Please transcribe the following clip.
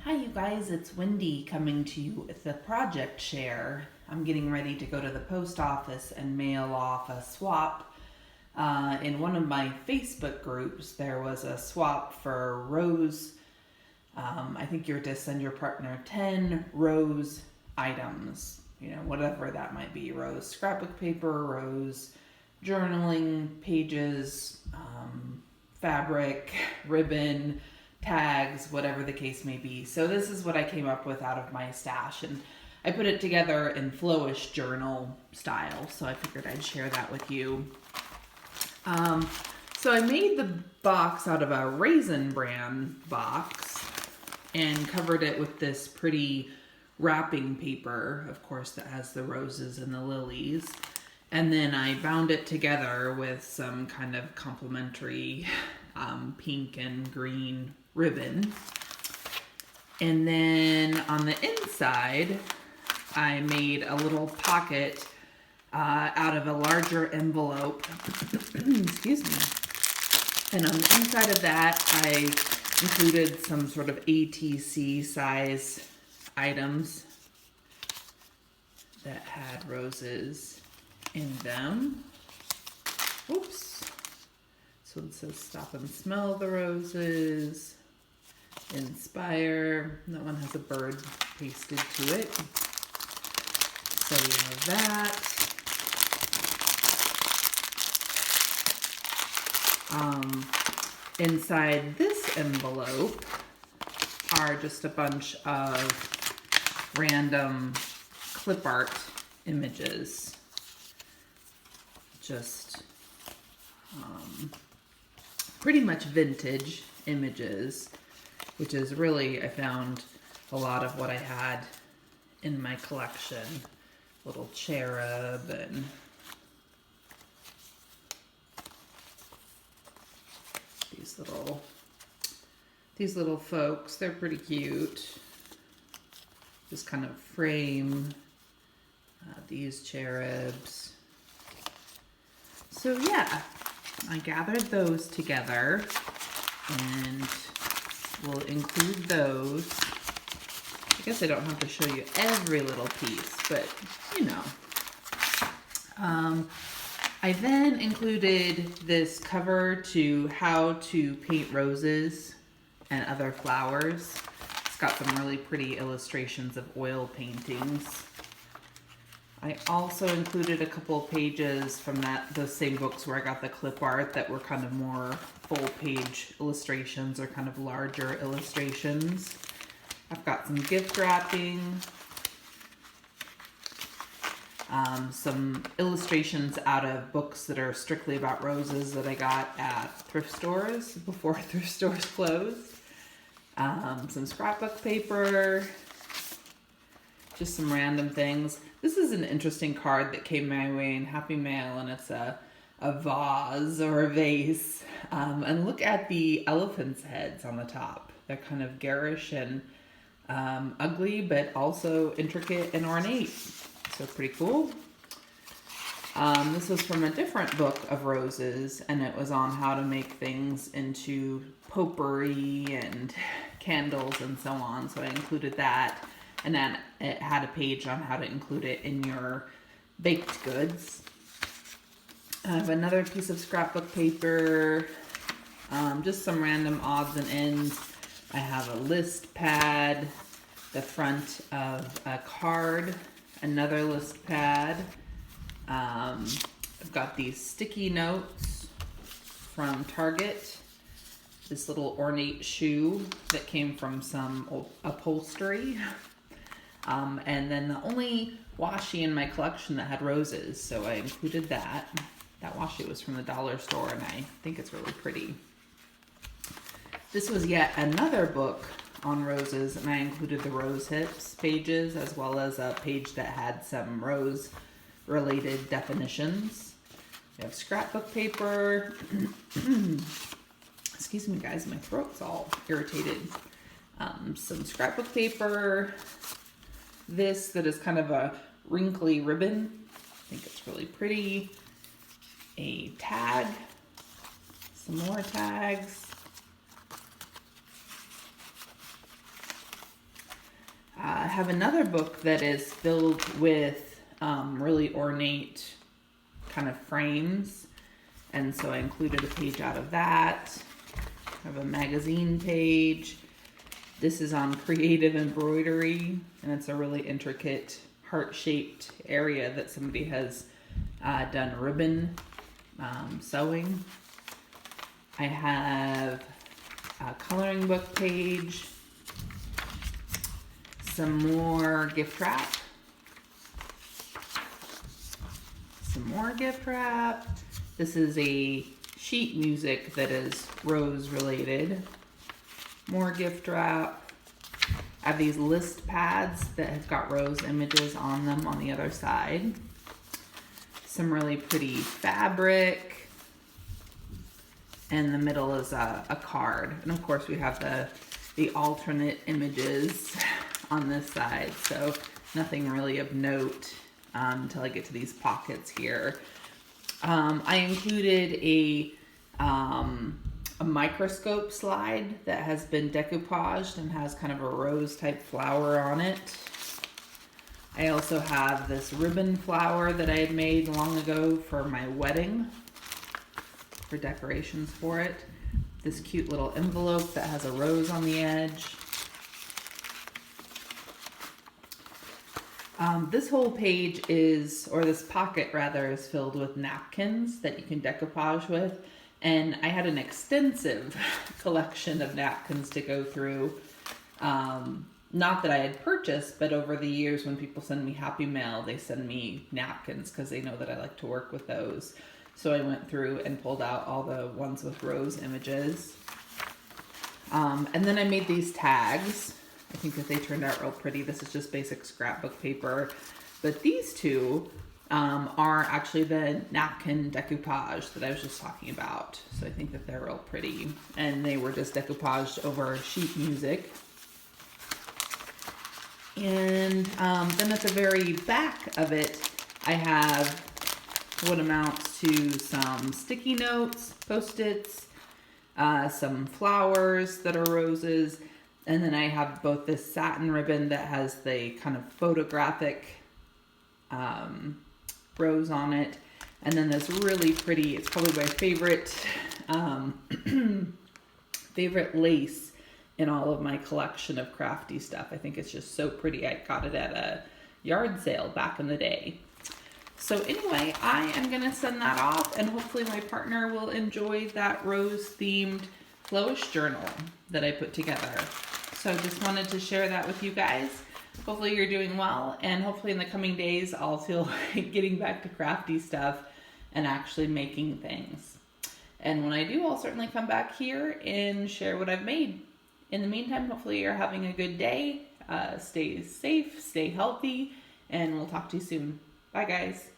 Hi, you guys, it's Wendy coming to you with the project share. I'm getting ready to go to the post office and mail off a swap. In one of my Facebook groups, there was a swap for rose. I think you're to send your partner 10 rose items, whatever that might be, rose scrapbook paper, rose journaling pages, fabric, ribbon, tags, whatever the case may be. So this is what I came up with out of my stash, and I put it together in Flowish journal style, so I figured I'd share that with you. So I made the box out of a Raisin Bran box and covered it with this pretty wrapping paper, of course, that has the roses and the lilies. And then I bound it together with some kind of complementary pink and green ribbon. And then on the inside, I made a little pocket out of a larger envelope. Excuse me. And on the inside of that, I included some sort of ATC size items that had roses in them. Oops. So it says stop and smell the roses. Inspire. That one has a bird pasted to it. So we have that. Inside this envelope are just a bunch of random clip art images. Just pretty much vintage images, which is really, I found a lot of what I had in my collection. Little cherub and these little folks. They're pretty cute. Just kind of frame these cherubs. So yeah, I gathered those together and we'll include those. I guess I don't have to show you every little piece, but I then included this cover to how to paint roses and other flowers. It's got some really pretty illustrations of oil paintings. I also included a couple of pages from those same books where I got the clip art that were kind of more full page illustrations or kind of larger illustrations. I've got some gift wrapping, some illustrations out of books that are strictly about roses that I got at thrift stores before thrift stores closed, some scrapbook paper, just some random things. This is an interesting card that came my way in Happy Mail, and it's a vase or a vase. And look at the elephant's heads on the top. They're kind of garish and ugly, but also intricate and ornate. So pretty cool. This was from a different book of roses, and it was on how to make things into potpourri and candles and so on. So I included that. And then it had a page on how to include it in your baked goods. I have another piece of scrapbook paper, just some random odds and ends. I have a list pad, the front of a card, another list pad. I've got these sticky notes from Target. This little ornate shoe that came from some upholstery. And then the only washi in my collection that had roses, so I included that. That washi was from the dollar store, and I think it's really pretty. This was yet another book on roses, and I included the rose hips pages, as well as a page that had some rose-related definitions. We have scrapbook paper. Excuse me, guys, my throat's all irritated. Some scrapbook paper. This that is kind of a wrinkly ribbon. I think it's really pretty. A tag. Some more tags. have another book that is filled with really ornate kind of frames. And so I included a page out of that. I have a magazine page. This is on creative embroidery, and it's a really intricate heart-shaped area that somebody has done ribbon sewing. I have a coloring book page, some more gift wrap, some more gift wrap. This is a sheet music that is rose related. More gift wrap. I have these list pads that have got rose images on them on the other side. Some really pretty fabric. And the middle is a card. And of course we have the alternate images on this side. So nothing really of note until I get to these pockets here. I included a microscope slide that has been decoupaged and has kind of a rose type flower on it. I also have this ribbon flower that I had made long ago for my wedding, for decorations for it. This cute little envelope that has a rose on the edge. This whole page is, or this pocket rather, is filled with napkins that you can decoupage with. And I had an extensive collection of napkins to go through. Not that I had purchased, but over the years when people send me Happy Mail, they send me napkins because they know that I like to work with those. So I went through and pulled out all the ones with rose images. And then I made these tags. I think that they turned out real pretty. This is just basic scrapbook paper. But these two are actually the napkin decoupage that I was just talking about. So I think that they're real pretty. And they were just decoupaged over sheet music. And then at the very back of it, I have what amounts to some sticky notes, Post-its, some flowers that are roses, and then I have both this satin ribbon that has the kind of photographic rose on it, and then this really pretty, it's probably my favorite, favorite lace in all of my collection of crafty stuff. I think it's just so pretty. I got it at a yard sale back in the day. So anyway, I am going to send that off, and hopefully my partner will enjoy that rose-themed flowish journal that I put together. So I just wanted to share that with you guys. Hopefully you're doing well, and hopefully in the coming days I'll feel like getting back to crafty stuff and actually making things. And when I do, I'll certainly come back here and share what I've made. In the meantime, hopefully you're having a good day. Stay safe, stay healthy, and we'll talk to you soon. Bye, guys.